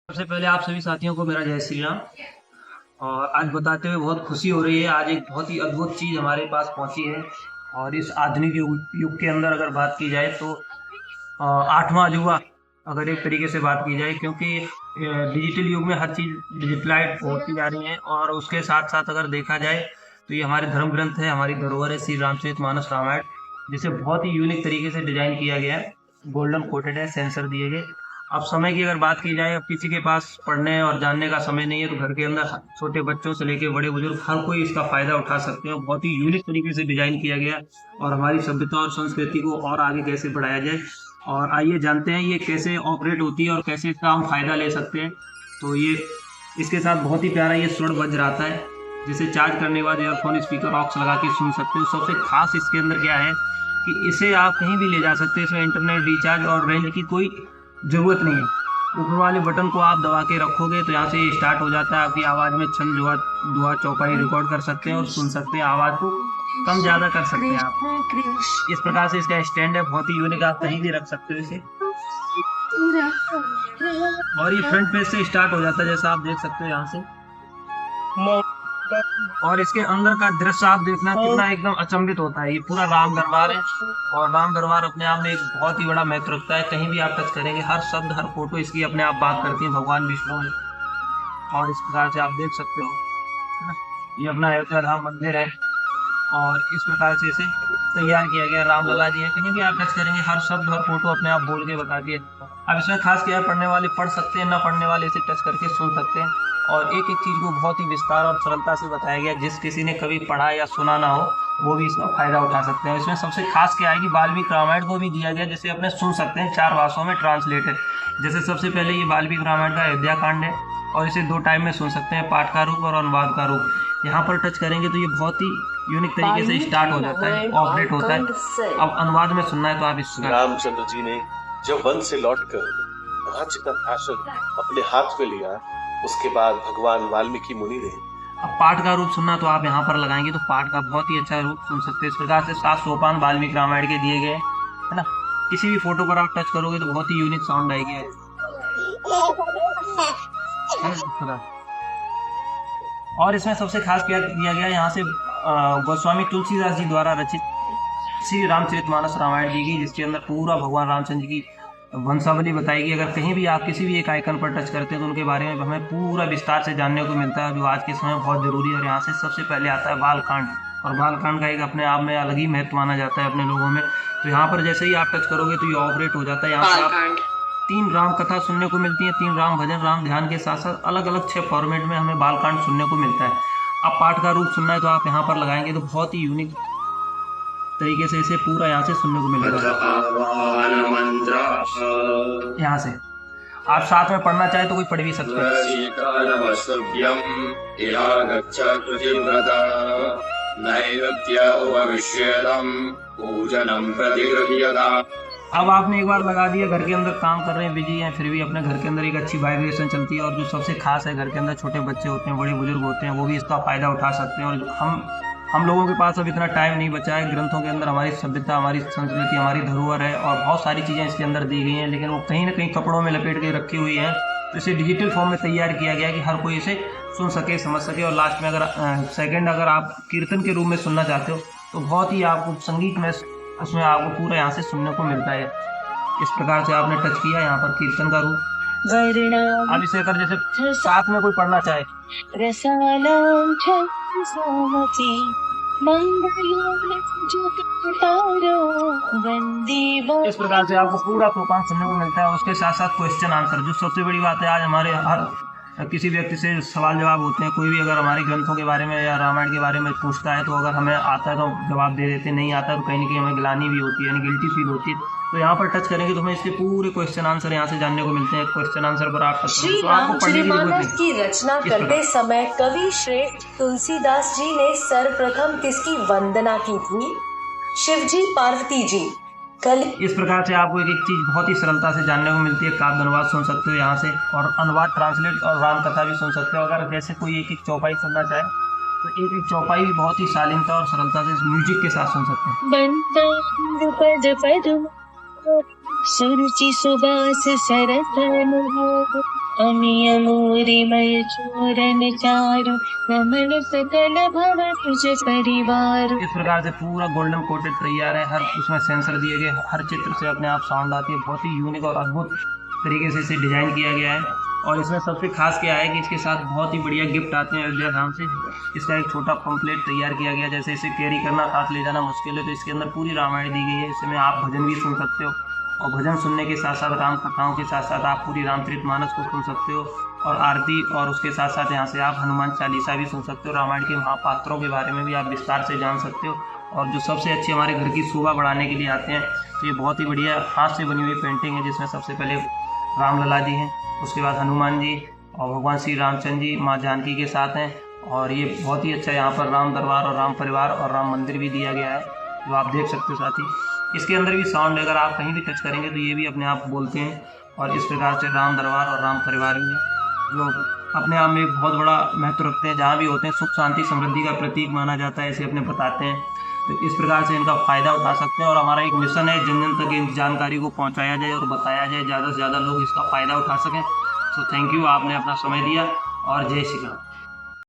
सबसे पहले आप सभी साथियों को मेरा जय श्री राम। और आज बताते हुए बहुत खुशी हो रही है। आज एक बहुत ही अद्भुत चीज़ हमारे पास पहुंची है। और इस आधुनिक युग के अंदर अगर बात की जाए तो आठवां अजूबा अगर एक तरीके से बात की जाए, क्योंकि डिजिटल युग में हर चीज़ डिजिटलाइज होती जा रही है। और उसके साथ साथ अगर देखा जाए तो ये हमारे धर्म ग्रंथ है, हमारी धरोहर है, श्री रामचरितमानस रामायण, जिसे बहुत ही यूनिक तरीके से डिजाइन किया गया है। गोल्डन कोटेड है, सेंसर दिए गए। अब समय की अगर बात की जाए, अब किसी के पास पढ़ने और जानने का समय नहीं है, तो घर के अंदर छोटे बच्चों से लेकर बड़े बुजुर्ग हर कोई इसका फायदा उठा सकते हैं। बहुत ही यूनिक तरीके से डिजाइन किया गया और हमारी सभ्यता और संस्कृति को और आगे कैसे बढ़ाया जाए। और आइए जानते हैं ये कैसे ऑपरेट होती है और कैसे इसका हम फायदा ले सकते हैं। तो ये इसके साथ बहुत ही प्यारा ये स्वर्ण बज रहा है, जिसे चार्ज करने के बाद ईयरफोन स्पीकर ऑक्स लगा के सुन सकते हो। सबसे खास इसके अंदर क्या है कि इसे आप कहीं भी ले जा सकते हैं। इसमें इंटरनेट रिचार्ज और रेंज की कोई ज़रूरत नहीं है। ऊपर वाले बटन को आप दबा के रखोगे तो यहाँ से ये स्टार्ट हो जाता है। आपकी आवाज़ में छंद दुआ चौपाई रिकॉर्ड कर सकते हैं और सुन सकते हैं। आवाज़ को कम ज़्यादा कर सकते हैं आप। इस प्रकार से इसका स्टैंड है, बहुत ही यूनिक, आप कहीं भी रख सकते हो इसे। और ये फ्रंट पेज से स्टार्ट हो जाता है, जैसा आप देख सकते हो यहाँ से। और इसके अंदर का दृश्य आप देखना कितना एकदम अचंभित होता है। ये पूरा राम दरबार है और राम दरबार अपने आप में एक बहुत ही बड़ा महत्व रखता है। कहीं भी आप टच करेंगे, हर शब्द हर फोटो इसकी अपने आप बात करती है भगवान विष्णु में। और इस प्रकार से आप देख सकते हो, है ना? ये अपना अयोध्या धाम मंदिर है और इस प्रकार से इसे तैयार किया गया। राम लला जी है, कहीं भी आप टच करेंगे हर शब्द हर फोटो अपने आप बोल के बताती है। अब इसमें खास क्या है, पढ़ने वाले पढ़ सकते हैं, ना पढ़ने वाले इसे टच करके सुन सकते हैं। और एक एक चीज़ को बहुत ही विस्तार और सरलता से बताया गया। जिस किसी ने कभी पढ़ा या सुना ना हो वो भी इसका फायदा उठा सकते हैं। इसमें सबसे खास क्या है कि वाल्मीकि रामायण को भी दिया गया, जैसे अपने सुन सकते हैं 4 भाषाओं में ट्रांसलेटेड। जैसे सबसे पहले ये वाल्मीकि रामायण का अयोध्या कांड है और इसे 2 टाइम में सुन सकते हैं, पाठ का रूप और अनुवाद का रूप। यहाँ पर टच करेंगे तो ये बहुत ही यूनिक तरीके से स्टार्ट हो जाता है, ऑपरेट होता है। अब अनुवाद में सुनना है तो आप इसका रामचंद्र जी ने जब वन से लौटकर राज्य का शासन अपने हाथ में लिया, उसके बाद भगवान वाल्मीकि मुनि ने अब पाठ का रूप सुनना तो आप यहाँ पर लगाएंगे तो पाठ का बहुत ही अच्छा रूप सुन सकते हैं। इस प्रकार से 7 सोपान वाल्मीकि रामायण के दिए गए, है ना? किसी भी फोटो पर आप टच करोगे तो बहुत ही यूनिक साउंड आएगी, है ना? और इसमें सबसे खास क्या किया गया, यहाँ से गोस्वामी तुलसीदास जी द्वारा रचित श्री रामचरितमानस रामायण दी गई, जिसके अंदर पूरा भगवान रामचंद्र की वंशावली बताएगी। अगर कहीं भी आप किसी भी एक आइकन पर टच करते हैं तो उनके बारे में हमें पूरा विस्तार से जानने को मिलता है, जो आज के समय बहुत ज़रूरी है। और यहाँ से सबसे पहले आता है बालकांड, और बालकांड का एक अपने आप में अलग ही महत्व माना जाता है अपने लोगों में। तो यहाँ पर जैसे ही आप टच करोगे तो ये ऑपरेट हो जाता है। यहाँ से आप 3 राम कथा सुनने को मिलती है, 3 राम भजन राम ध्यान के साथ साथ अलग अलग 6 फॉर्मेट में हमें बालकांड सुनने को मिलता है। अब पाठ का रूप सुनना है तो आप यहाँ पर लगाएंगे तो बहुत ही यूनिक तरीके से इसे पूरा यहाँ से सुनने को मिलेगा। यहाँ से आप साथ में पढ़ना चाहे तो कोई पढ़ भी सकते हैं। अब आपने एक बार लगा दिया, घर के अंदर काम कर रहे हैं, बिजी हैं, फिर भी अपने घर के अंदर एक अच्छी वाइब्रेशन चलती है। और जो सबसे खास है, घर के अंदर छोटे बच्चे होते हैं, बड़े बुजुर्ग होते हैं, वो भी इसका फ़ायदा उठा सकते हैं। और हम लोगों के पास अब इतना टाइम नहीं बचा है। ग्रंथों के अंदर हमारी सभ्यता, हमारी संस्कृति, हमारी धरोहर है और बहुत सारी चीज़ें इसके अंदर दी गई हैं, लेकिन वो कहीं ना कहीं कपड़ों में लपेट के रखी हुई हैं। तो इसे डिजिटल फॉर्म में तैयार किया गया कि हर कोई इसे सुन सके, समझ सके। और लास्ट में अगर आप कीर्तन के रूप में सुनना चाहते हो तो बहुत ही आपको संगीत में उसमें आपको पूरा यहाँ से सुनने को मिलता है। इस प्रकार से आपने टच किया यहाँ पर कीर्तन का रूप। अब इसे अगर जैसे साथ में कोई पढ़ना चाहे, इस प्रकार से आपको पूरा प्रोग्राम सुनने को मिलता है। उसके साथ साथ क्वेश्चन आंसर, जो सबसे बड़ी बात है, आज हमारे हर किसी व्यक्ति से सवाल जवाब होते हैं। कोई भी अगर हमारे ग्रंथों के बारे में या रामायण के बारे में पूछता है तो अगर हमें आता है तो जवाब दे देते, नहीं आता तो कहीं ना कहीं हमें गिलानी भी होती है, यानी गिल्टी फील होती है। तो यहाँ पर टच करेंगे तो हमें इसके पूरे क्वेश्चन आंसर यहाँ से जानने को मिलते हैं। क्वेश्चन आंसर पर आप श्री रामचरितमानस की रचना करते समय कवि श्रेष्ठ तुलसीदास जी ने सर्वप्रथम किसकी वंदना की थी? शिवजी, पार्वती जी? इस प्रकार से आपको एक एक चीज़ बहुत ही सरलता से जानने को मिलती है। काव्य अनुवाद सुन सकते हो यहाँ से, और अनुवाद ट्रांसलेट और राम कथा भी सुन सकते हो। अगर जैसे कोई एक एक चौपाई सुनना चाहे तो एक एक चौपाई भी बहुत ही शालीनता और सरलता से म्यूजिक के साथ सुन सकते हैं। सुरुचि सुबास सरस अमिय मूरिमय चूरन चारु रमण सकल भव तुझ परिवार। इस प्रकार से पूरा गोल्डन कोटेड तैयार है। हर उसमें सेंसर दिए गए, हर चित्र से अपने आप साउंड आती है। बहुत ही यूनिक और अद्भुत तरीके से इसे डिजाइन किया गया है। और इसमें सबसे खास क्या है कि इसके साथ बहुत ही बढ़िया गिफ्ट आते हैं अयोध्या धाम से। इसका एक छोटा पंपलेट तैयार किया गया, जैसे इसे कैरी करना, साथ ले जाना मुश्किल है, तो इसके अंदर पूरी रामायण दी गई है। इसमें आप भजन भी सुन सकते हो, और भजन सुनने के साथ साथ राम कथाओं के साथ साथ आप पूरी रामचरितमानस को सुन सकते हो, और आरती, और उसके साथ साथ यहाँ से आप हनुमान चालीसा भी सुन सकते हो। रामायण के महापात्रों के बारे में भी आप विस्तार से जान सकते हो। और जो सबसे अच्छी हमारे घर की शोभा बढ़ाने के लिए आते हैं, तो ये बहुत ही बढ़िया हाथ से बनी हुई पेंटिंग है, जिसमें सबसे पहले रामलला जी हैं, उसके बाद हनुमान जी और भगवान श्री रामचंद्र जी माँ जानकी के साथ हैं। और ये बहुत ही अच्छा यहाँ पर राम दरबार और राम परिवार और राम मंदिर भी दिया गया है, जो आप देख सकते हो। साथ ही इसके अंदर भी साउंड, अगर आप कहीं भी टच करेंगे तो ये भी अपने आप बोलते हैं। और इस प्रकार से राम दरबार और राम परिवार भी है, जो अपने आप में एक बहुत बड़ा महत्व रखते हैं। जहाँ भी होते हैं सुख शांति समृद्धि का प्रतीक माना जाता है, इसे अपने बताते हैं। तो इस प्रकार से इनका फ़ायदा उठा सकते हैं। और हमारा एक मिशन है, जन जन तक इन जानकारी को पहुँचाया जाए और बताया जाए, ज़्यादा से ज़्यादा लोग इसका फ़ायदा उठा सकें। सो थैंक यू, आपने अपना समय दिया, और जय श्री राम।